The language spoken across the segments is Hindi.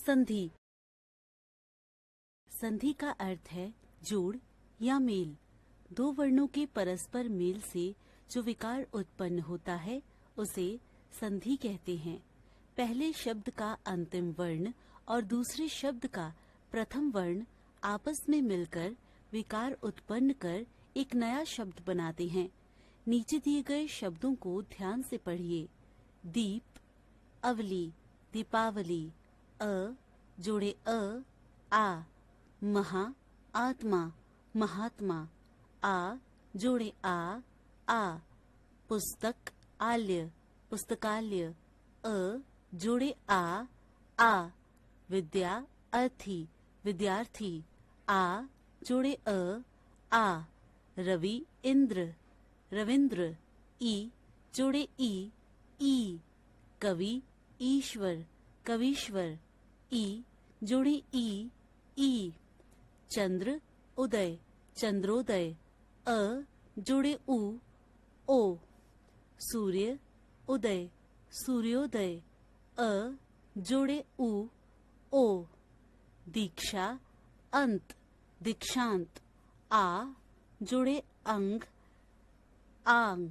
संधि। संधि का अर्थ है जोड़ या मेल। दो वर्णों के परस्पर मेल से जो विकार उत्पन्न होता है उसे संधि कहते हैं। पहले शब्द का अंतिम वर्ण और दूसरे शब्द का प्रथम वर्ण आपस में मिलकर विकार उत्पन्न कर एक नया शब्द बनाते हैं। नीचे दिए गए शब्दों को ध्यान से पढ़िए। दीप, अवली, दीपावली। अ जोड़े आ, महा, आत्मा, महात्मा। आ जोड़े आ, पुस्तक, आल्य, पुस्तकालय। अ जोड़े आ, विद्या, अर्थी, विद्यार्थी। आ जोड़े आ, रवि, इंद्र, रविंद्र। ई जोड़े ई, कवि, ईश्वर, कवीश्वर। ई जोड़े ई, चंद्र, उदय, चंद्रोदय। अ जोड़े ओ, सूर्य, उदय, सूर्योदय। अ जोड़े ओ, दीक्षा, अंत, दीक्षांत। आ जोड़े अंग, आंग।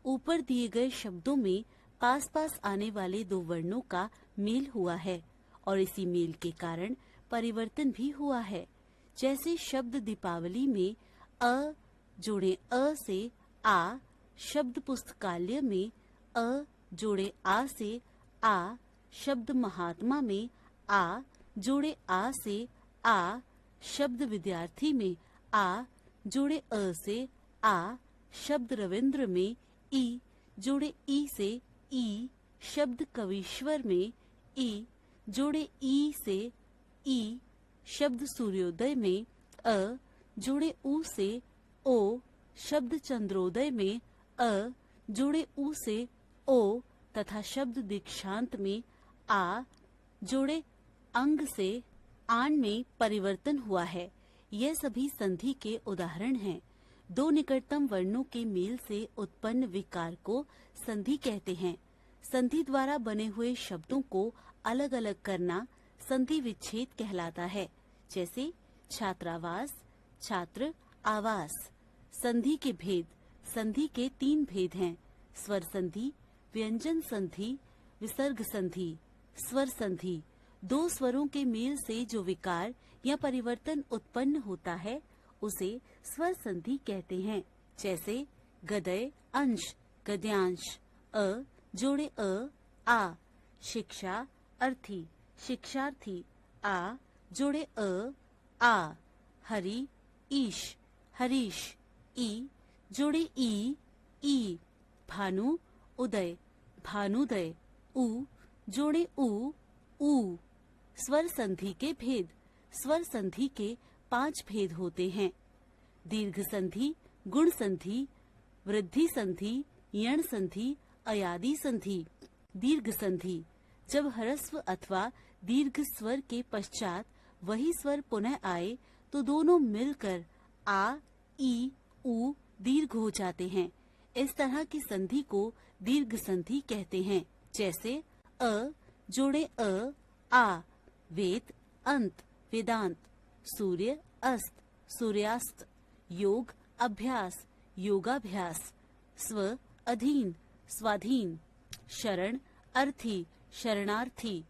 ऊपर दिए गए शब्दों में पास पास आने वाले दो वर्णों का मेल हुआ है और इसी मेल के कारण परिवर्तन भी हुआ है। जैसे शब्द दीपावली में अ जोड़े अ से आ, शब्द पुस्तकालय में अ जोड़े आ से आ, शब्द महात्मा में आ जोड़े आ से आ, शब्द विद्यार्थी में आ जोड़े अ से आ, शब्द रविंद्र में ई जोड़े ई से ई, शब्द कवीश्वर में ई जोड़े ई से ई, शब्द सूर्योदय में अ जोड़े ऊ से ओ, शब्द चंद्रोदय में अ जोड़े ऊ से ओ तथा शब्द दीक्षांत में आ जोड़े अंग से आन में परिवर्तन हुआ है। यह सभी संधि के उदाहरण हैं। दो निकटतम वर्णों के मेल से उत्पन्न विकार को संधि कहते हैं। संधि द्वारा बने हुए शब्दों को अलग अलग करना संधि विच्छेद कहलाता है। जैसे छात्रावास, छात्र, आवास। संधि के भेद। संधि के 3 भेद हैं: स्वर संधि, व्यंजन संधि, विसर्ग संधि। स्वर संधि दो स्वरों के मेल से जो विकार या परिवर्तन उत्पन्न होता है उसे स्वर संधि कहते हैं। जैसे गदय, अंश, गद्यांश। अ जोड़े आ, शिक्षा, अर्थी, शिक्षार्थी। आ जोड़े आ, हरि, ईश, हरीश। ई जोड़े ई, भानु, उदय, भानुदय। उ जोड़े ऊ। स्वर संधि के भेद। स्वर संधि के 5 भेद होते हैं: दीर्घ संधि, गुण संधि, वृद्धि संधि, यण संधि, अयादि संधि। दीर्घ संधि जब ह्रस्व अथवा दीर्घ स्वर के पश्चात वही स्वर पुनः आए तो दोनों मिलकर आ, ई, उ दीर्घ हो जाते हैं। इस तरह की संधि को दीर्घ संधि कहते हैं। जैसे अ जोड़े आ, वेद, अंत, वेदांत। सूर्य, अस्त, सूर्यास्त। योग, अभ्यास, योगाभ्यास। स्व, अधीन, स्वाधीन। शरण, अर्थी, शरणार्थी।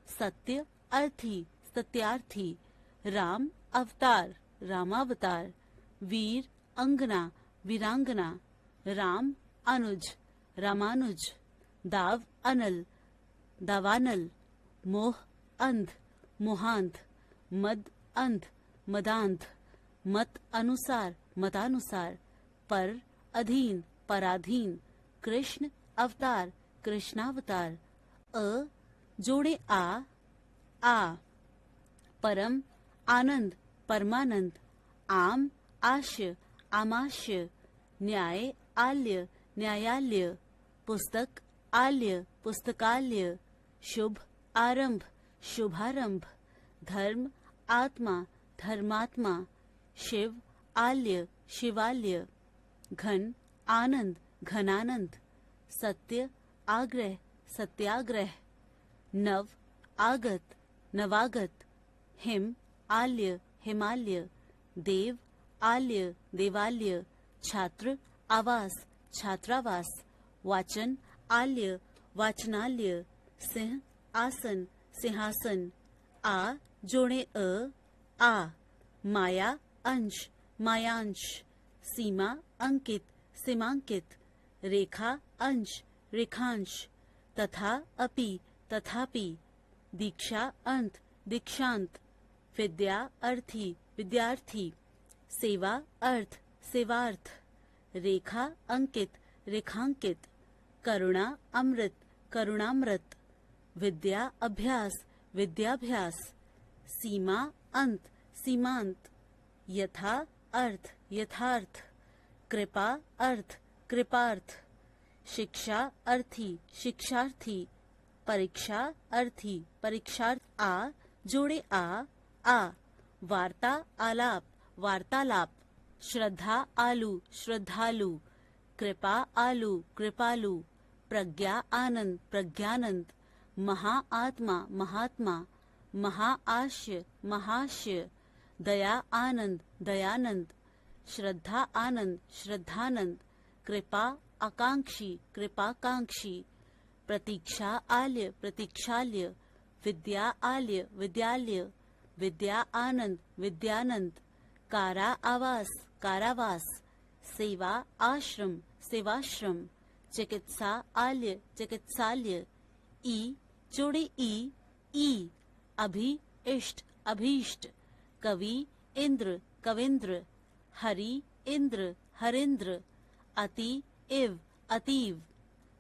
सत्य, अर्थी, सत्यार्थी। राम, अवतार, रामावतार। वीर, अंगना, वीरांगना। राम, अनुज, रामानुज। दाव, अनल, दावानल। मोह, अंध, मोहांध। मद, अंध, मदांध। मत अनुसार, मतानुसार। पर, अधीन, पराधीन। कृष्ण, अवतार, कृष्णावतार। अ जोड़े आ, परम, आनंद, परमानंद। आम, आश्य, आमाश्य। न्याय, आल्य, न्यायालय। पुस्तक, आल्य, पुस्तकालय। शुभ, आरंभ, शुभारंभ। धर्म, आत्मा, धर्मात्मा। शिव, आल्य, शिवालय। घन, आनंद, घनानंद। सत्य, आग्रह, सत्याग्रह। नव, आगत, नवागत, हिम, आल्य, हिमालय, देव, आल्य, देवालय, छात्र, आवास, छात्रावास, वाचन, आल्य, वाचनालय, सिंह, आसन, सिंहासन, आ जोड़े आ, माया, अंश, मायांश, सीमा, अंकित, सीमांकित, रेखा, अंश, रेखांश, तथा, अपि, तथापि, दीक्षा, अंत, दीक्षांत, विद्या, अर्थी, विद्यार्थी, सेवा, अर्थ, सेवार्थ, रेखा, अंकित, रेखांकित, करुणा, अमृत, करुणामृत, विद्या, अभ्यास, विद्याभ्यास, सीमा, अंत, सीमांत, यथा, अर्थ, यथार्थ, कृपा, अर्थ, कृपार्थ, शिक्षा, अर्थी, शिक्षार्थी, परीक्षा, अर्थी, परीक्षार्थ, आ जोड़े आ, वार्ता, आलाप, वार्तालाप, श्रद्धा, आलू, श्रद्धालु, कृपा, आलू, कृपालु, प्रज्ञा, आनंद, प्रज्ञानंद, महा आत्मा, महात्मा, महाआश्य, महाश्य, दया, आनंद, दयानंद, श्रद्धा, आनंद, श्रद्धानंद, कृपा, आकांक्षी, कृपाकांक्षी, प्रतीक्षा, आल्य, प्रतीक्षाल्य, विद्या, आल्य, विद्यालय, विद्या, आनंद, विद्यानंद, कारा, आवास, कारावास, सेवा, आश्रम, सेवाश्रम, चिकित्सा, आल्य, चिकित्सालय, ई जोड़े ई, अभि, इष्ट, अभीष्ट, कवि, इंद्र, कविंद्र, हरि, इंद्र, हरिंद्र, अति, इव, अतीव,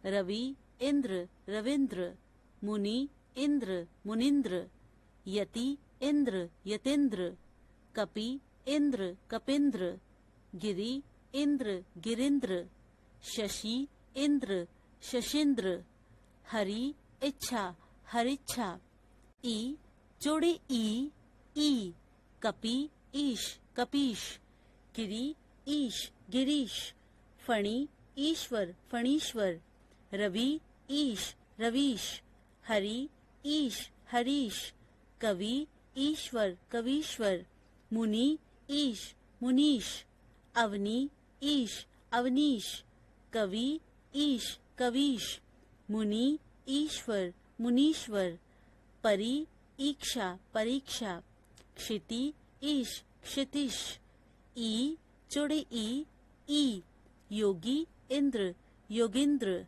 रवि, इंद्र, रविंद्र, मुनि, इंद्र, मुनिंद्र, यति, इंद्र, यतीन्द्र, कपि, इंद्र, कपिंद्र, गिरि, इंद्र, गिरिंद्र, शशि, इंद्र, शशींद्र, हरि, इच्छा, हरिच्छा, ई जोड़े ई, कपि, ईश, कपीश, गिरि, ईश, गिरीश, फणि, ईश्वर, फणीश्वर, रवि, ईश, रवीश, हरि, ईश, हरीश, कवि, ईश्वर, कवीश्वर, मुनि, ईश, मुनीश, अवनि, ईश, अवनीश, कवि, ईश, कवीश, मुनि, ईश्वर, मुनीश्वर, परि, ईक्षा, परीक्षा, क्षिति, ईश, क्षितिश, ई जोड़े ई, योगी, इंद्र, योगिंद्र,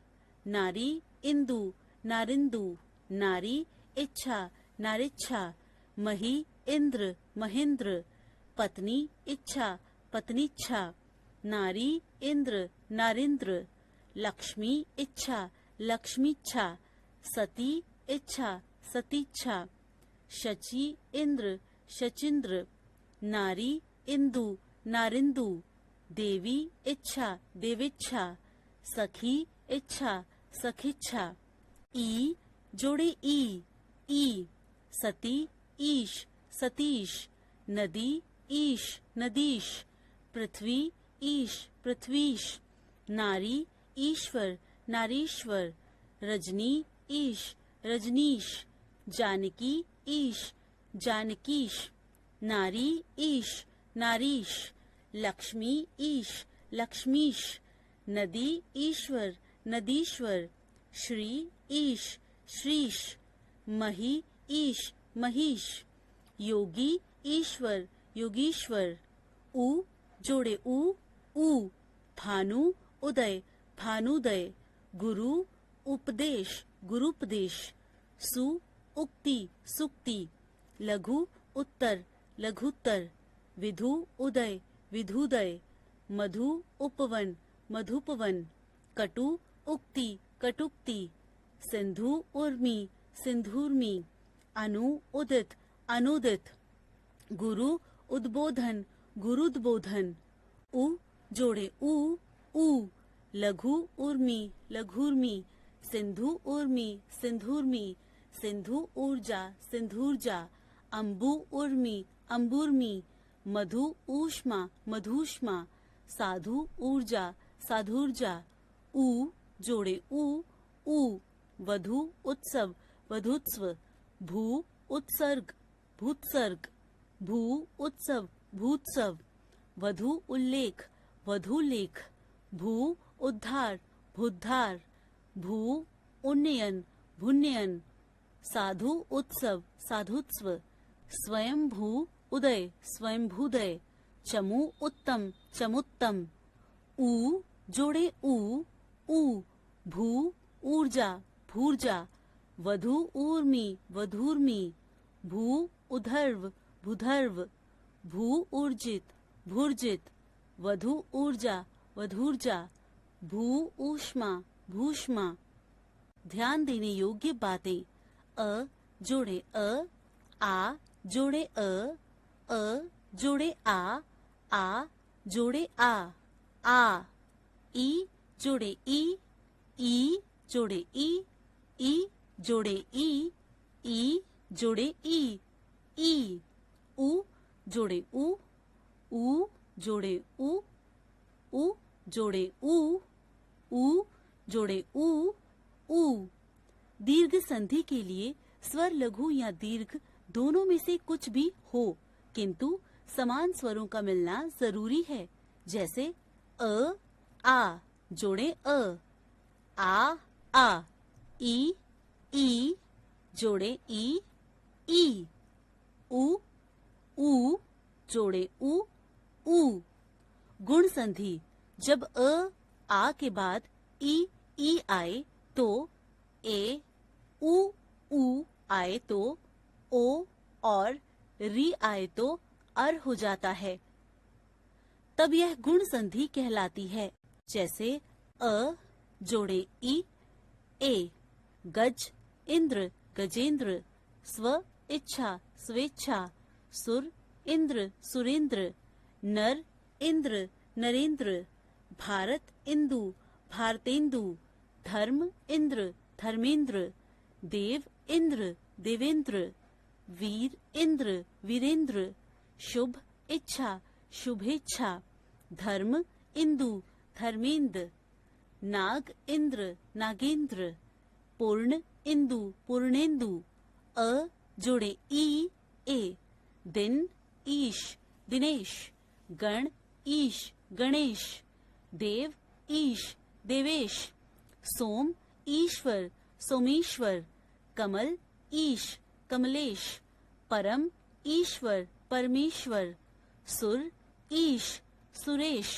नारी, इंदु, नारिंदु, नारी, इच्छा, नारिच्छा, मही, इंद्र, महेंद्र, पत्नी, इच्छा, पत्नीच्छा, नारी, इंद्र, नारिंद्र, लक्ष्मी, इच्छा, लक्ष्मीच्छा, सती, इच्छा, सतीच्छा, शची, इंद्र, शचींद्र, नारी, इंदु, नारिंदु, देवी, इच्छा, देवीच्छा, सखी, इच्छा, सखीच्छा, ई जोड़े ई, सती, ईश, सतीश, नदी, ईश, नदीश, पृथ्वी, ईश, पृथ्वीश, नारी, ईश्वर, नारीश्वर, रजनी, ईश, रजनीश, जानकी, ईश, जानकीश, नारी, ईश, नारीश, लक्ष्मी, ईश, लक्ष्मीश, नदी, ईश्वर, नदीश्वर, श्री, ईश, श्रीश, मही, ईश, महीश, योगी, ईश्वर, योगीश्वर, उ जोड़े ऊ, भानु, उदय, भानुदय, गुरु, उपदेश, गुरुपदेश, सु, उक्ति, सुक्ति, लघु, उत्तर, लघुत्तर, विधु, उदय, विधुदय, मधु, उपवन, मधुपवन, कटु, उक्ति, कटुक्ति, सिंधु, उर्मी, सिंधुर्मी, अनु, उदित, अनुदित, गुरु, उद्बोधन, गुरुद्बोधन, उ जोड़े ऊ, लघु, उर्मी, लघुर्मी, सिंधु, उर्मी, सिंधुर्मी, सिंधु, ऊर्जा, सिंधुर्जा, अंबु, उर्मी, अंबुर्मी, मधु, ऊष्मा, मधुष्मा, साधु, ऊर्जा, साधुर्जा, ऊ जोड़े ऊ, वधु, उत्सव, वधुत्व, भू उत्सर्ग भूत्सर्ग, भू उत्सव भूत्सव, वधु उल्लेख वधुलेख, भू उद्धार भुद्धार, भू उन्नयन भुन्नयन, साधु उत्सव साधुत्व, स्वयंभू उदय स्वयंभूदय, चमू उत्तम चमुत्तम, ऊ जोड़े ऊ भू ऊर्जा भूर्जा, वधु ऊर्मी वधूर्मी, भू उधर्व भूधर्व, भू ऊर्जित भूर्जित, वधु ऊर्जा वधूर्जा, भू ऊष्मा भूष्मा। ध्यान देने योग्य बातें, अ जोड़े आ जोड़े अ जोड़े आ जोड़े आ, ई जोड़े ई जोड़े ई जोड़े ई जोड़े ई, उ जोड़े ऊ जोड़े ऊ जोड़े ऊ जोड़े ऊ। दीर्घ संधि के लिए स्वर लघु या दीर्घ दोनों में से कुछ भी हो, किंतु समान स्वरों का मिलना जरूरी है। जैसे आ जोड़े आ, ई जोड़े ई, ऊ जोड़े ऊ। गुण संधि, जब आ के बाद ई आए तो ए, ऊ आए तो ओ और री आए तो अर हो जाता है, तब यह गुण संधि कहलाती है। जैसे अ जोड़े ई ए, गज इंद्र गजेंद्र, स्व इच्छा स्वेच्छा, सुर इंद्र सुरेंद्र, नर इंद्र नरेंद्र, भारत इंदु भारतेंदु, धर्म इंद्र धर्मेंद्र, देव इंद्र देवेंद्र, वीर इंद्र वीरेंद्र, शुभ इच्छा शुभेच्छा, धर्म इंदु धर्मेंद्र, नाग इंद्र नागेंद्र, पूर्ण इंदु पूर्णेंदु, अ जोड़े ई ए, दिन ईश दिनेश, गण ईश गणेश, देव ईश देवेश, सोम ईश्वर सोमेश्वर, कमल ईश कमलेश, परम ईश्वर परमेश्वर, सुर ईश सुरेश,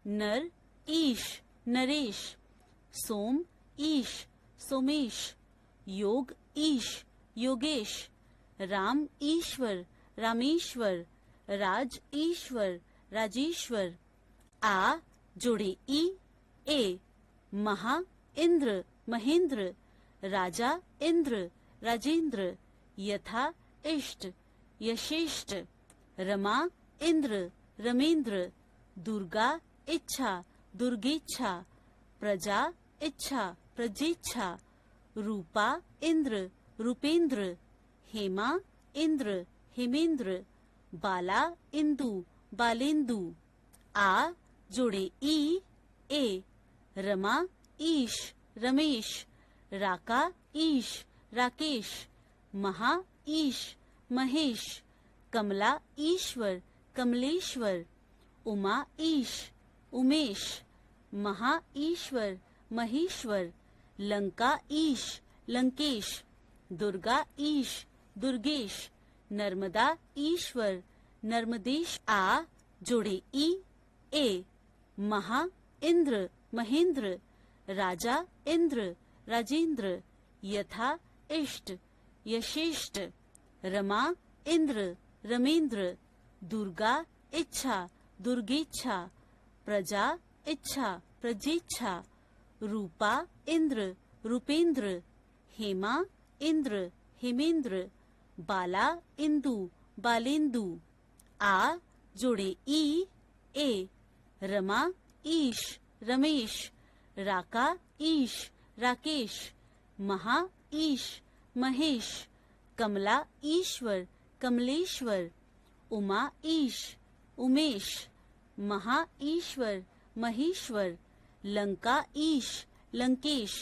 नर ईश नरेश, सोम ईश सोमेश, योग ईश योगेश, राम ईश्वर रामेश्वर, राज ईश्वर राजेश्वर। आ जोड़े ई ए, महा इंद्र महेंद्र, राजा इंद्र राजेंद्र, यथा इष्ट यशेष्ट, रमा इंद्र रमेंद्र, दुर्गा इच्छा दुर्गेच्छा, प्रजा इच्छा प्रजेच्छा, रूपा इंद्र रूपेंद्र, हेमा इंद्र हेमेंद्र, बाला इंदु बालेंदु। आ जोड़े ई ए, रमा ईश रमेश, राका ईश राकेश, महा ईश महेश, कमला ईश्वर कमलेश्वर, उमा ईश उमेश, महा ईश्वर महेश्वर, लंका ईश लंकेश, दुर्गा ईश दुर्गेश, नर्मदा ईश्वर नर्मदेश। आ जोड़े ई ए, महा इंद्र महेंद्र, राजा इंद्र राजेंद्र, यथा इष्ट यशेष्ट, रमा इंद्र रमेंद्र, दुर्गा इच्छा दुर्गेच्छा, प्रजा इच्छा प्रजेच्छा, रूपा इंद्र रूपेंद्र, हेमा इंद्र हेमेंद्र, बाला इंदु बालेंदु। आ जोड़े ई ए, रमा ईश रमेश, राका ईश राकेश, महा ईश महेश, कमला ईश्वर कमलेश्वर, उमा ईश उमेश, महा ईश्वर महेश्वर, लंका ईश लंकेश,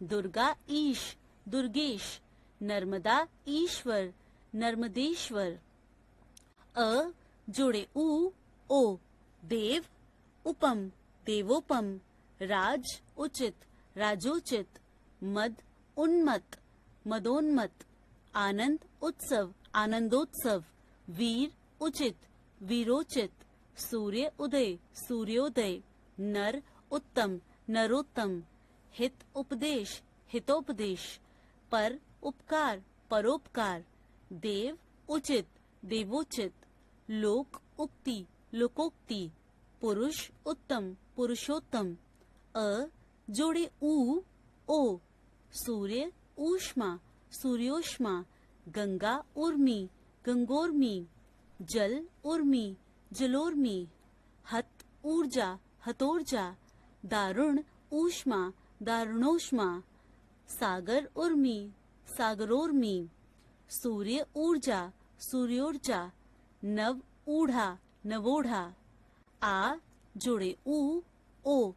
दुर्गा ईश दुर्गेश, नर्मदा ईश्वर नर्मदेश्वर। अ जोड़े उ ओ देव उपम देवोपम। राज उचित राजोचित। मद उन्मत्त मदोन्मत्त। आनंद उत्सव आनंदोत्सव। वीर उचित वीरोचित। सूर्य उदय सूर्योदय। नर उत्तम नरोत्तम। हित उपदेश हितोपदेश। पर उपकार परोपकार। देव उचित देवोचित। लोक उक्ति लोकोक्ति। पुरुष उत्तम पुरुषोत्तम। अ जोड़े उ ओ सूर्य ऊष्मा सूर्योष्मा। गंगा उर्मी गंगोर्मी। जल उर्मी जलोर्मी। हत ऊर्जा हतोर्जा। दारुण ऊष्मा दारुणोष्मा। सागर उर्मी सागरोर्मी। सूर्य ऊर्जा सूर्योर्जा। नव ऊढ़ा नवोढ़ा। आ जोड़े उ ओ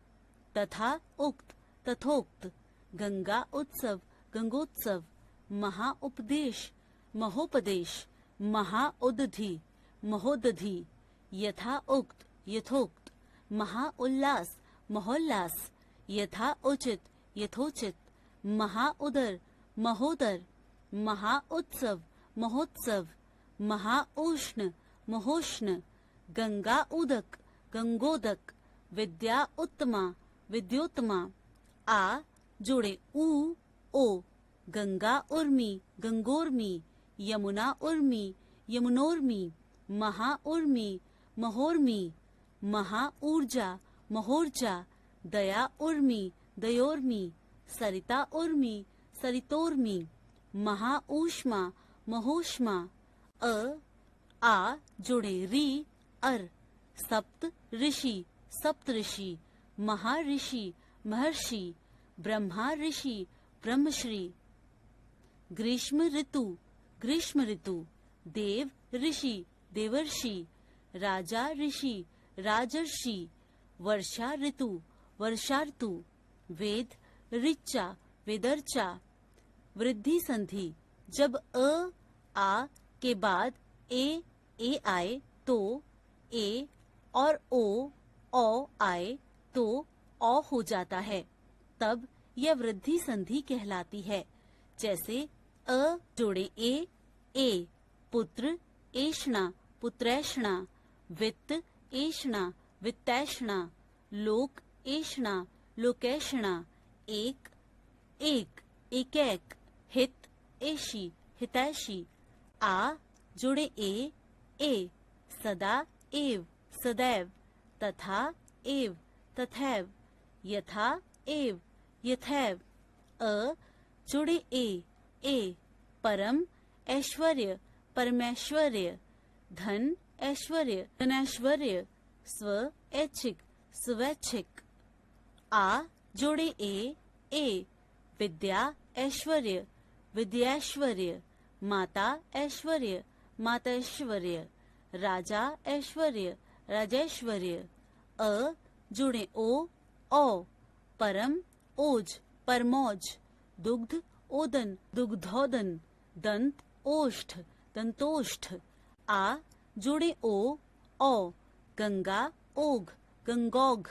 तथा उक्त तथोक्त। गंगा उत्सव गंगोत्सव। महा उपदेश महोपदेश। महाउदधि महोदधि। यथा उक्त यथोक्त। महा उल्लास महोल्लास। यथा उचित यथोचित। महाउदर महोदर। महाउत्सव महोत्सव। महाउष्ण महोष्ण। गंगा उदक गंगोदक। विद्या उत्तमा विद्योत्तमा। आ जोड़े उ ओ गंगा उर्मी गंगोर्मी। यमुना उर्मी यमुनोर्मी। महा उर्मी महोर्मी। महा ऊर्जा महोर्जा। दया उर्मी दयोर्मी। सरिता उर्मी सरितोर्मी। महा ऊष्मा महोष्मा। अ आ जोड़े री अर। सप्त ऋषि सप्त ऋषि। महर्षि महर्षि। ब्रह्मा ऋषि ब्रह्मश्री। ग्रीष्म ऋतु ग्रीष्म ऋतु। देव ऋषि देवर्षि। राजा ऋषि राजर्षि। वर्षा ऋतु वर्षा ऋतु। वेद ऋचा वेदर्चा। वृद्धि संधि जब अ आ के बाद ए आए तो ए और ओ आए तो औ हो जाता है, तब यह वृद्धि संधि कहलाती है। जैसे अ जोड़े ए पुत्र एषणा पुत्रैषणा। वित्त एषणा वित्तैषणा। लोक एषणा लोकैषणा। एक एकैक। हित एषि हितैषि। आ जोड़े ए सदा एव सदैव। तथा एव तथैव। यथा एव यथैव। अ जोड़े ए परम ऐश्वर्य परमैश्वर्य। धन ऐश्वर्य धनैश्वर्य। स्व ऐच्छिक स्वैच्छिक। आ जोड़े ए विद्या ऐश्वर्य विद्याऐश्वर्य। माता ऐश्वर्य मातैश्वर्य। राजा ऐश्वर्य राजैश्वर्य। अ जोड़े ओ परम ओज परमोज। दुग्ध ओदन दुग्धोदन। दंत ओष्ठ दंतोष्ठ। आ जोड़े ओ गंगा ओघ गंगोघ।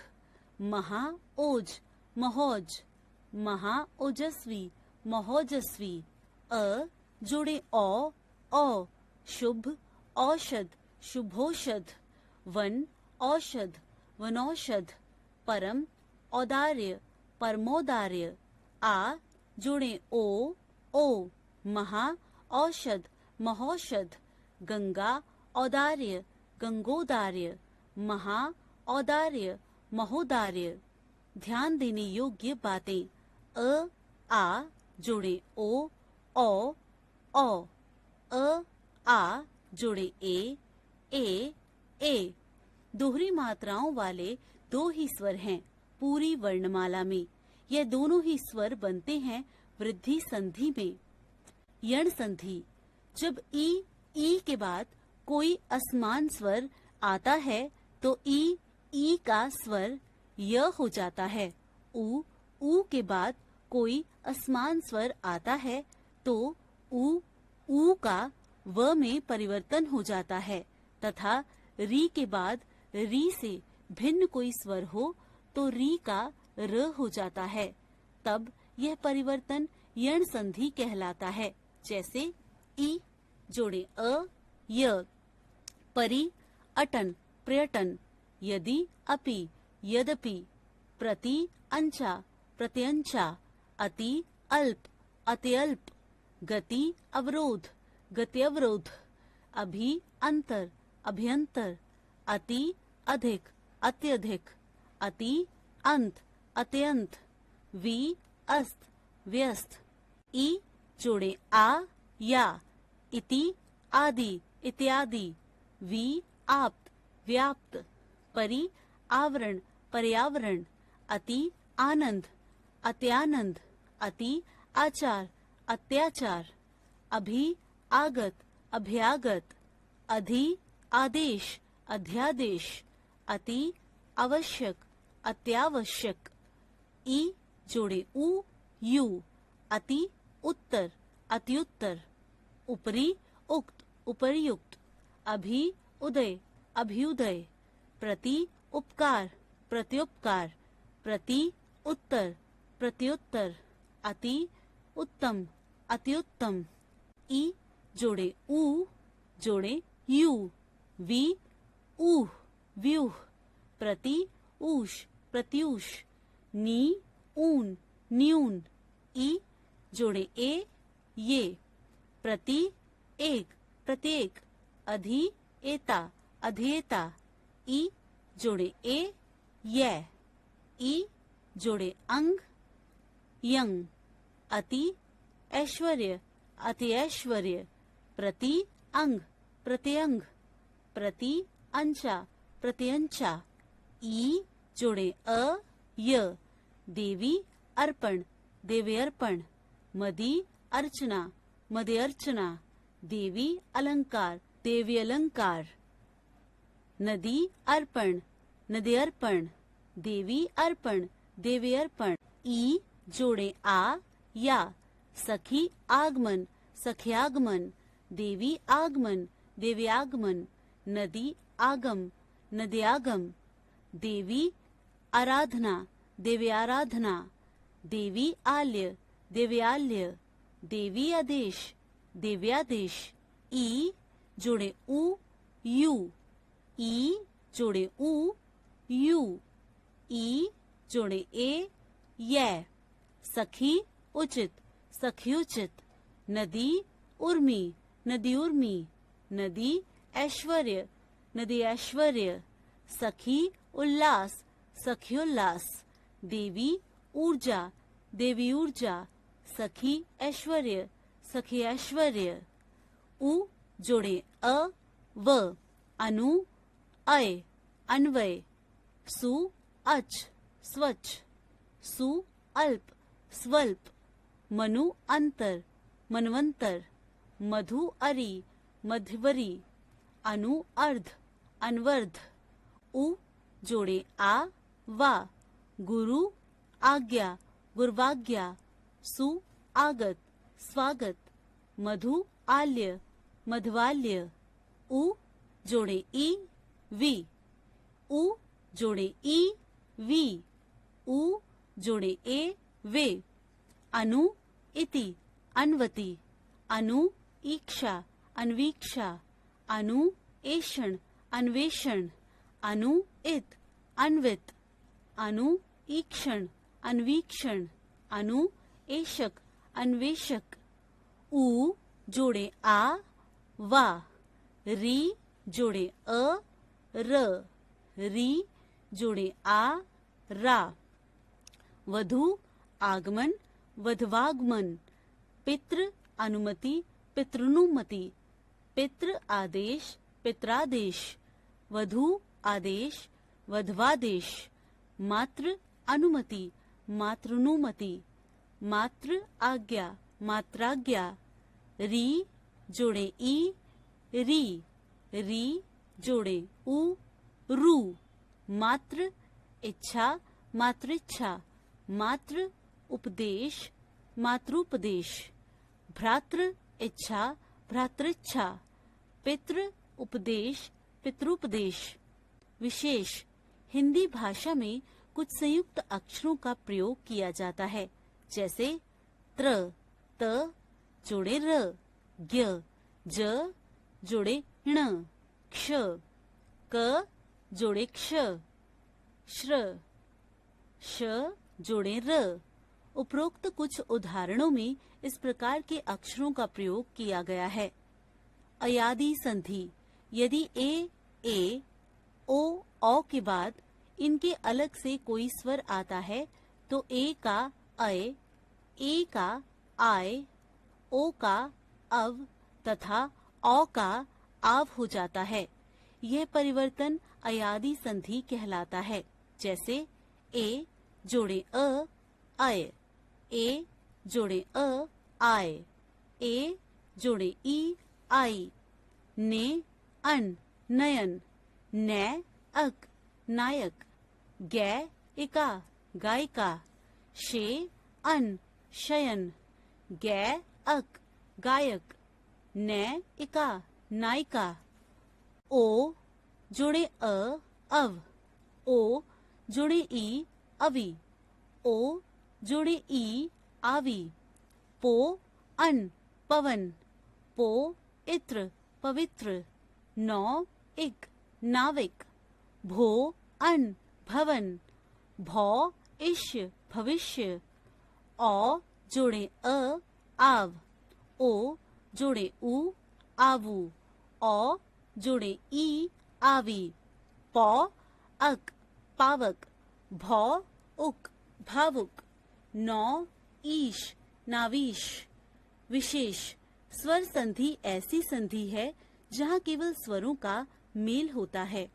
महा ओज महोज महा ओजस्वी महोजस्वी। अ जोड़े ओ शुभ औषध शुभोषध। वन औषध वनौषध। परम औदार्य परमोदार्य। आ जोड़े ओ महा औषध महौषध। गंगा औदार्य गंगोदार्य। महा औदार्य महोदार्य। ध्यान देने योग्य बातें। आ जोड़े ओ आ जोड़े ए दोहरी मात्राओं वाले दो ही स्वर हैं पूरी वर्णमाला में। यह दोनों ही स्वर बनते हैं वृद्धि संधि में। यण संधि जब ई के बाद कोई असमान स्वर आता है तो ई का स्वर य हो जाता है। ऊ के बाद कोई असमान स्वर आता है तो ऊ का व में परिवर्तन हो जाता है तथा री के बाद री से भिन्न कोई स्वर हो तो री का र हो जाता है, तब यह परिवर्तन यण संधि कहलाता है। जैसे ई जोड़े अ य, परि अटन पर्यटन, यदि अपि यद्यपि, प्रति अंचा प्रत्यंचा, अति अल्प अत्यल्प, गति अवरोध गत्यवरोध, अभि अंतर अभ्यंतर, अति अधिक अत्यधिक, अति अंत अत्यंत, वि अस्त व्यस्त, ई जोड़े आ या, इति आदि इत्यादि, वि आप्त व्याप्त, परि आवरण पर्यावरण, अति आनंद अत्यानंद, अति आचार अत्याचार, अभि आगत अभ्यागत, अधि आदेश अध्यादेश, अति आवश्यक अत्यावश्यक, ई जोड़े उ यू, अति उत्तर अत्युत्तर, उपरि उक्त उपर्युक्त, अभि उदय अभ्युदय, प्रति उपकार प्रत्युपकार, प्रति उत्तर प्रत्युत्तर, अति उत्तम अत्युत्तम, ई जोड़े उ जोड़े यू, वि ऊह व्यूह, प्रति ऊष प्रत्यूष, नी ऊन न्यून, ई जोड़े ए ये, प्रति एक प्रत्येक, अधि एता अधिएता, ई जोड़े ए य, ई जोड़े अंग यंग, अति ऐश्वर्य अति ऐश्वर्य, प्रति अंग प्रत्यंग, प्रति अंचा प्रत्यंचा, ई जोड़े अ य, देवी अर्पण देवी अर्पण, मदि अर्चना मदि अर्चना, देवी अलंकार देवी अलंकार, नदी अर्पण नदी अर्पण, देवी अर्पण देवी अर्पण, ई जोड़े आ या, सखी आगमन सख्यागमन, देवी आगमन देवी आगमन, नदी आगम नदी आगम, देवी आराधना देवी आराधना, देवी आल्य देवी आल्य, देवी आदेश देव्यादेश, ई जोड़े उ यू, ई जोड़े उ यू, ई जोड़े ए य, सखी उचित सखियोचित, नदी उर्मी नदी उर्मी, नदी ऐश्वर्य नदी ऐश्वर्य, सखी उल्लास सखियोल्लास, देवी ऊर्जा देवी ऊर्जा, सखी ऐश्वर्य सखी ऐश्वर्य, उ जोड़े अ व, अनु अय अन्वय, सु अच स्वच्छ, सु अल्प स्वल्प, मनु अंतर मनवंतर, मधु अरि मध्यवरी, अनु अर्ध अनवर्ध, उ जोड़े आ वा, गुरु आज्ञा गुर्वाज्ञा, सु आगत स्वागत, मधु आल्य मध्वाल्य, उ जोड़े ई वी, उ जोड़े ई वी, उ जोड़े ए वे, अनु इति अन्वति, अनु ईक्षा अन्वीक्षा, अनु एषण अन्वेषण, अनु इत अन्वित, अनु ईक्षण अन्वीक्षण, अनु एषक अन्वेषक, उ जोड़े आ वा, री जोड़े अ र, री जोड़े आ रा, वधु आगमन वधवागमन, पितृ अनुमति पितृनुमति, पितृ आदेश पित्रादेश, वधु आदेश वधवादेश, मातृ अनुमति मातृनुमति, मातृ आज्ञा मात्राज्ञा, री जोड़े ई री, री जोड़े उ रू, मातृ इच्छा मातृच्छा, मातृ उपदेश मातृपदेश, भ्रातृ इच्छा भ्रातृच्छा, पितृ उपदेश, पितृपदेश। विशेष, हिंदी भाषा में कुछ संयुक्त अक्षरों का प्रयोग किया जाता है, जैसे त्र, त जोड़े र, ज्ञ, ज जोड़े ण, क्ष, क जोड़े क्ष, श्र, श जोड़े र। उपरोक्त कुछ उदाहरणों में इस प्रकार के अक्षरों का प्रयोग किया गया है। अयादि संधि, यदि ए, ओ, औ के बाद इनके अलग से कोई स्वर आता है तो ए का अय, ए का आय, ओ का अव तथा औ का आव हो जाता है। यह परिवर्तन अयादि संधि कहलाता है। जैसे ए जोड़े अ, अय, ए जोड़े अ, आय, ए जोड़े ई, आई, ने, अन, नयन, नै, अक, नायक, गै, इका, गायिका, शे, अन, शयन, गै, अक, गायक, नै, इका, नायिका। ओ जोड़े अ, अव, ओ जोड़े ई, अवि, ओ जोड़े ई, आवी, पो, अन, पवन, पो, इत्र, पवित्र, नौ, इक, नाविक, भो, अन, भवन, भौ, इष्य, भविष्य, औ जोड़े अ, आव, ओ जोड़े उ, आवू, औ जोड़े ई, आवी, पौ, अक, पावक, भौ, उक, भावुक, नौ, ईश, नावीश। विशेष, स्वर संधि ऐसी संधि है जहाँ केवल स्वरों का मेल होता है।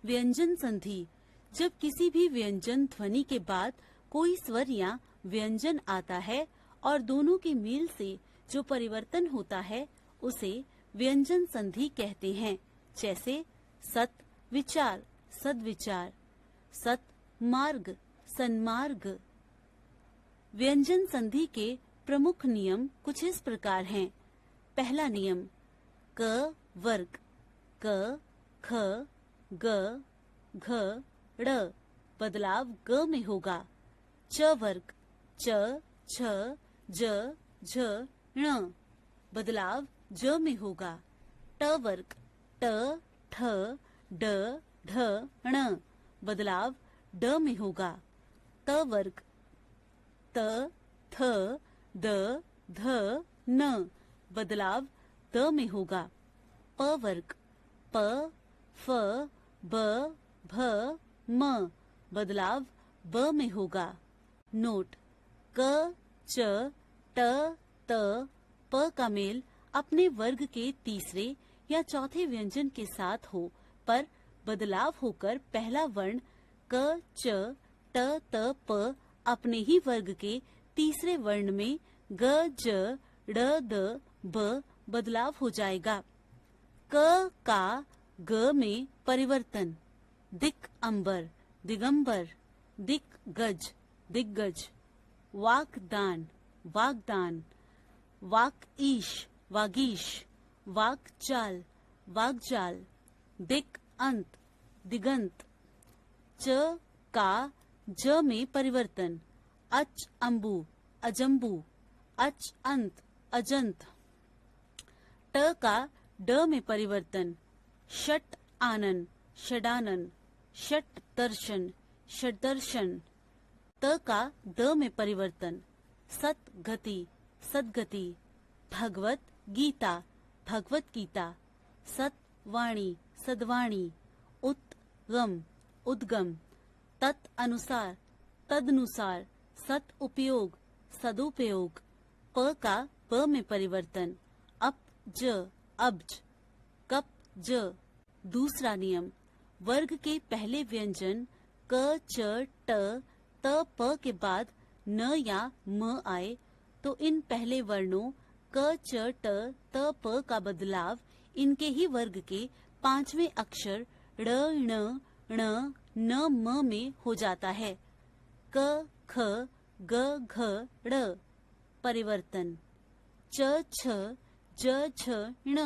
व्यंजन संधि, जब किसी भी व्यंजन ध्वनि के बाद कोई स्वर या व्यंजन आता है और दोनों के मेल से जो परिवर्तन होता है उसे व्यंजन संधि कहते हैं। जैसे सत विचार, सद्विचार, सत मार्ग, सन्मार्ग। व्यंजन संधि के प्रमुख नियम कुछ इस प्रकार हैं। पहला नियम, क वर्ग, क, ख, ग, घ, ड़ बदलाव ग में होगा। च वर्ग, च, छ, ज, झ, ण बदलाव ज में होगा। ट वर्ग, ट, ठ, ड, ढ, ण बदलाव ड में होगा। त वर्ग, त, थ, द, ध, न बदलाव द में होगा। प वर्ग, प, फ, ब, भ, म बदलाव ब में होगा। नोट, क, च, ट, त, प का मेल अपने वर्ग के तीसरे या चौथे व्यंजन के साथ हो, पर बदलाव होकर पहला वर्ण क, च, ट, त, प अपने ही वर्ग के तीसरे वर्ण में ग, ज, ड़, द, ब बदलाव हो जाएगा। क का ग में परिवर्तन। दिक अंबर, दिगंबर, दिक गज, दिग्गज। वाकदान, वागदान, वाक ईश, वागीश, वाक चाल, वागजाल। दिक अंत, दिगंत। च का ज में परिवर्तन। अच अम्बु, अजम्बू, अच अंत, अजंत। ट का ड में परिवर्तन। षट आनन, षडानन, षट दर्शन, षडदर्शन। त का द में परिवर्तन। सत गति, सदगति। भगवत गीता, भगवत गीता। सत वाणी, सदवाणी। उद्गम, उद्गम। तत् अनुसार, तदनुसार। सत उपयोग, सदुपयोग। प का ब में परिवर्तन। अप ज, अब्ज, कप ज। दूसरा नियम, वर्ग के पहले व्यंजन क, च, ट, त, प के बाद न या म आए तो इन पहले वर्णों क, च, ट, त, प का बदलाव इनके ही वर्ग के पांचवें अक्षर ड़, ण, ण, न, म में हो जाता है। क, ख, ग, घ, ड़। परिवर्तन। च, छ, ज छ ण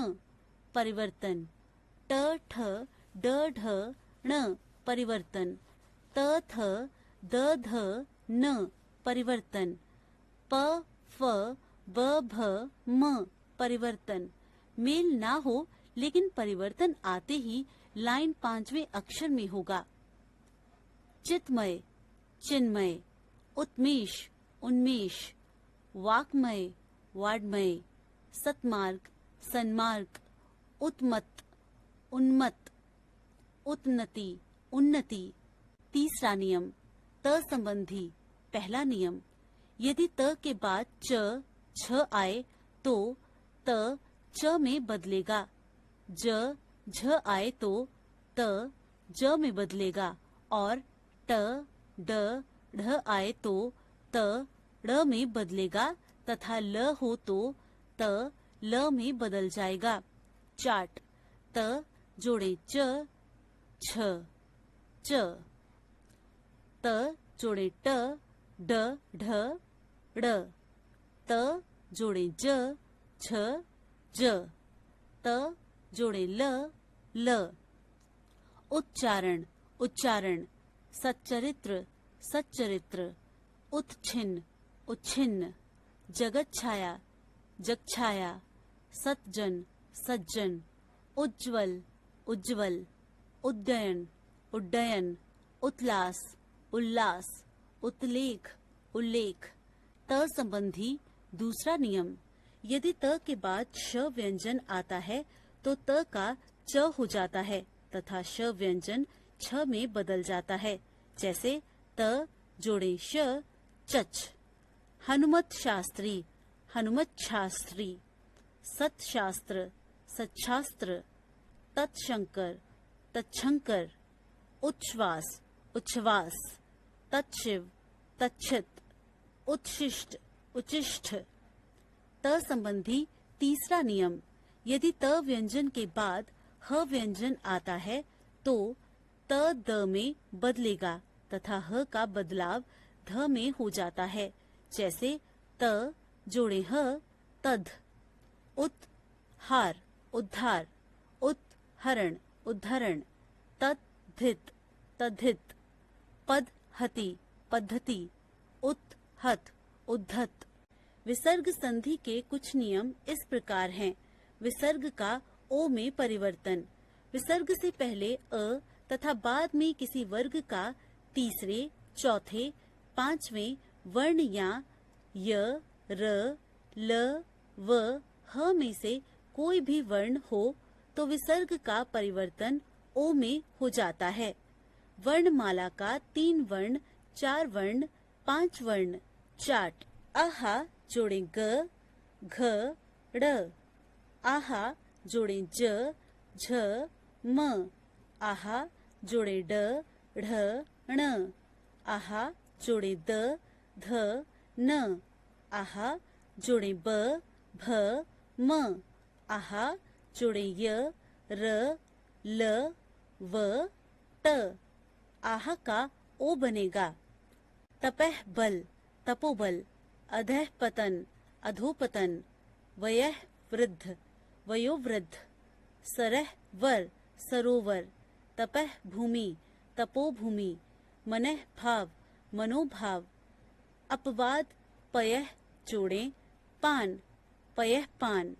परिवर्तन, ट ठ ड ढ ण परिवर्तन, त थ द ध न परिवर्तन, प फ ब भ म परिवर्तन। मेल ना हो लेकिन परिवर्तन आते ही लाइन 5वें अक्षर में होगा। चित्मय, चिन्मय, उत्मेष, उन्मेष, वाक्मय, वाड्मय, सत्मार्ग, सन्मार्ग, उत्मत, उन्मत्त, उन्नति, उन्नति। तीसरा नियम, त संबंधी पहला नियम, यदि त के बाद च छ आए तो त च में बदलेगा, ज झ आए तो त ज में बदलेगा और ट ड ढ आए तो त ड़ में बदलेगा तथा ल हो तो त ल में बदल जाएगा। चार्ट, त जोड़े च छ च, त जोड़े ट ड ढ ड़, त जोड़े ज छ ज, त जोड़े ल ल। उच्चारण, उच्चारण, सच्चरित्र, सच्चरित्र, उत्छिन्न, उच्छिन्न, जगत छाया, जगछाया, सज्जन, सज्जन, उज्ज्वल, उज्ज्वल, उड्डयन, उड्डयन, उल्लास, उल्लास, उत्लेख, उल्लेख। त संबंधी दूसरा नियम, यदि त के बाद श व्यंजन आता है तो त का च हो जाता है तथा श व्यंजन छ में बदल जाता है। जैसे त जोड़े श चच, हनुमत शास्त्री, हनुमत शास्त्री, सतशास्त्र, सच्छास्त्र, तत्शंकर, तच्छंकर, उच्छ्वास, उच्छ्वास, तत्शिव, तच्छित, उत्शिष्ट, उच्चिष्ट। त संबंधी तीसरा नियम, यदि त व्यंजन के बाद ह व्यंजन आता है तो त द में बदलेगा तथा ह का बदलाव ध में हो जाता है। जैसे त जोड़े ह तद, उत हार, उद्धार, उत्हरण, उद्धरण, तद्धित, तद्धित, पद हति, पद्धति, उत्हत, उद्धत। विसर्ग संधि के कुछ नियम इस प्रकार हैं। विसर्ग का ओ में परिवर्तन, विसर्ग से पहले अ तथा बाद में किसी वर्ग का तीसरे, चौथे, पांचवें वर्ण या य, र, ल, व, ह में से कोई भी वर्ण हो तो विसर्ग का परिवर्तन ओ में हो जाता है। वर्णमाला का 3 वर्ण, 4 वर्ण, 5 वर्ण। चार्ट, आहा जोड़े ग, घ, ड़, आहा जोड़े ज, झ, म, आहा जोड़े ड, ढ, ण, आहा जोड़े द, ध, न, आहा जोड़े ब, भ, म, आहा जोड़े य, र, ल, व, ट। आहा का ओ बनेगा। तपह बल, तपोबल, अधः पतन, अधोपतन, वयः वृद्ध, वयोवृद्ध, सरह वर, सरोवर, तपह भूमि, तपोभूमि, मनः भाव, मनोभाव। अपवाद पयः जोड़े पान, पयः पान।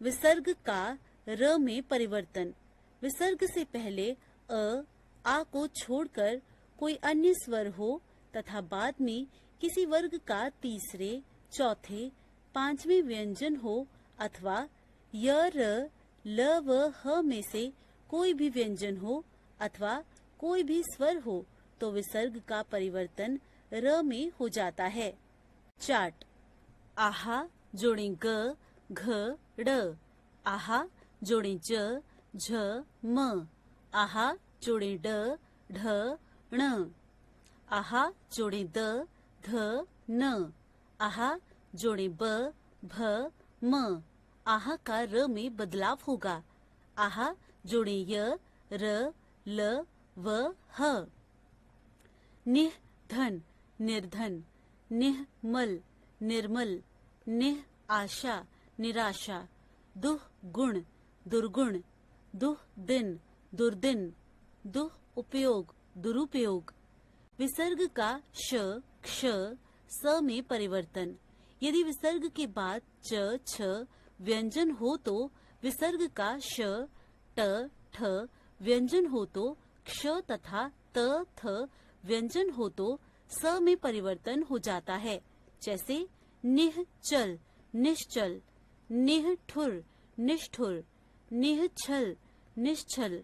विसर्ग का र में परिवर्तन, विसर्ग से पहले आ को छोड़कर कोई अन्य स्वर हो तथा बाद में किसी वर्ग का तीसरे, चौथे, पांचवें व्यंजन हो अथवा य, र, ल व ह में से कोई भी व्यंजन हो अथवा कोई भी स्वर हो तो विसर्ग का परिवर्तन र में हो जाता है। चार्ट, आहा जोड़े ग, घ, ड़, आहा जोड़े ज, झ, म, आहा जोड़े ड, ढ, ण, आहा जोड़े द, ध, न, आहा जोड़े ब, भ, म, आहा का र में बदलाव होगा। आहा जोड़े य, र, ल, व, ह। निह धन, निर्धन, निह मल, निर्मल, निह आशा, निराशा, दुह गुण दुर्गुण, दुह दिन दुर्दिन, दुह उपयोग दुरुपयोग। विसर्ग का श, क्ष, स में परिवर्तन। यदि विसर्ग के बाद च, छ व्यंजन हो तो विसर्ग का श, ट, ठ व्यंजन हो तो क्ष तथा त, थ व्यंजन हो तो स में परिवर्तन हो जाता है। जैसे निश्चल निश्चल, निष्ठुर निष्ठुर, निश्छल निश्छल,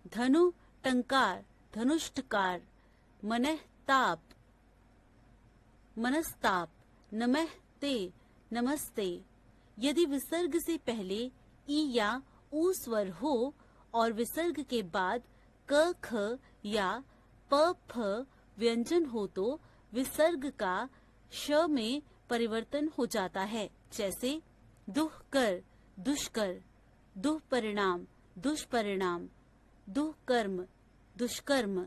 धनु टंकार धनुष्टकार, मनस्ताप मनस्ताप, नमस्ते नमस्ते। यदि विसर्ग से पहले ई या ऊ स्वर हो और विसर्ग के बाद क, ख या प, फ व्यंजन हो तो विसर्ग का श में परिवर्तन हो जाता है। जैसे दुष्कर दुष्कर, दुष्परिणाम दुष्परिणाम, दुष्कर्म दुष्कर्म,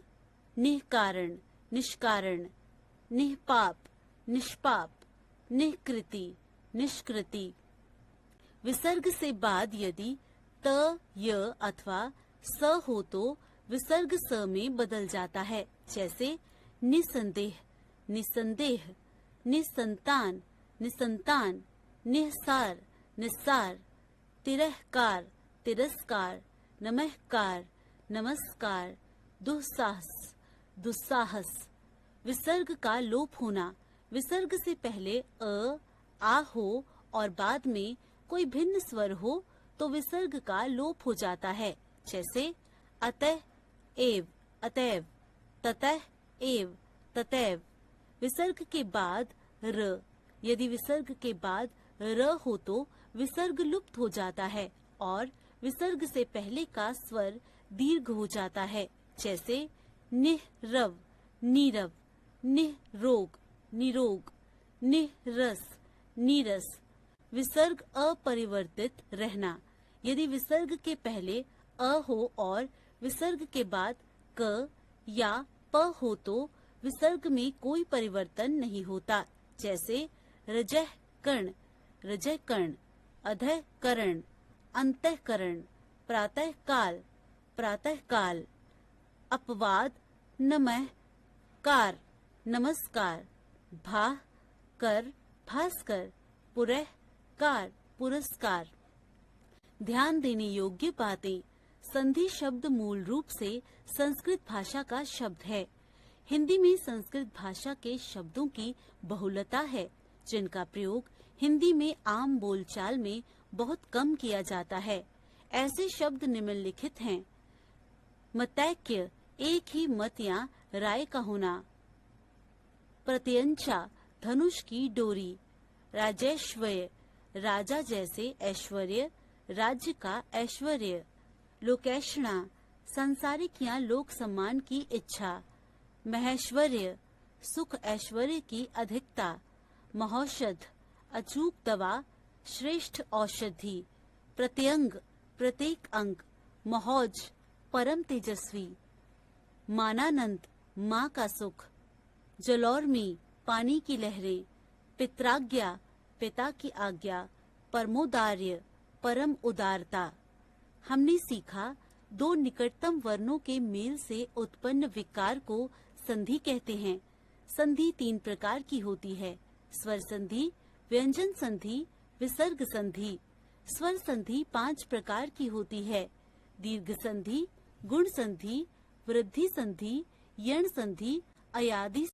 निष्कारण निष्कारण, निष्पाप निष्पाप, निष्कृति निष्कृति। विसर्ग से बाद यदि त, य अथवा स हो तो विसर्ग स में बदल जाता है। जैसे निसंदेह निसंदेह, निसंतान निसंतान, निस्सार निस्सार, तिरस्कार तिरस्कार, नमस्कार नमस्कार, दुस्साहस दुस्साहस। विसर्ग का लोप होना। विसर्ग से पहले अ, आ हो और बाद में कोई भिन्न स्वर हो तो विसर्ग का लोप हो जाता है। जैसे अतः एव अतएव, ततः एव ततैव। विसर्ग के बाद र। यदि विसर्ग के बाद र हो तो विसर्ग लुप्त हो जाता है और विसर्ग से पहले का स्वर दीर्घ हो जाता है। जैसे निरव नीरव, निरोग निरोग, निरस नीरस। विसर्ग अपरिवर्तित रहना। यदि विसर्ग के पहले अ हो और विसर्ग के बाद क या प हो तो विसर्ग में कोई परिवर्तन नहीं होता। जैसे रजह कर्ण रजह कर्ण, अधः करण अंतःकरण, प्रातः काल प्रातः काल। अपवाद नमः कार नमस्कार, भाह कर भास्कर, पुरः कार पुरस्कार। ध्यान देने योग्य बातें। संधि शब्द मूल रूप से संस्कृत भाषा का शब्द है। हिंदी में संस्कृत भाषा के शब्दों की बहुलता है जिनका प्रयोग हिंदी में आम बोलचाल में बहुत कम किया जाता है। ऐसे शब्द निम्नलिखित हैं। मतैक्य, एक ही मत या राय का होना। प्रत्यंचा, धनुष की डोरी। राजैश्वर्य, राजा जैसे ऐश्वर्य, राज्य का ऐश्वर्य। लोकैषणा, सांसारिक या लोक सम्मान की इच्छा। महेश्वर्य, सुख ऐश्वर्य की अधिकता। महौषध, अचूक दवा, श्रेष्ठ औषधि। प्रत्यंग, प्रत्येक अंग। महौज, परम तेजस्वी। मानानंद, माँ का सुख। जलौर्मी, पानी की लहरें। पित्राज्ञा, पिता की आज्ञा। परमोदार्य, परम उदारता। हमने सीखा दो निकटतम वर्णों के मेल से उत्पन्न विकार को संधि कहते हैं। संधि 3 प्रकार की होती है। स्वर संधि, व्यंजन संधि, विसर्ग संधि। स्वर संधि 5 प्रकार की होती है। दीर्घ संधि, गुण संधि, वृद्धि संधि, यण संधि, अयादि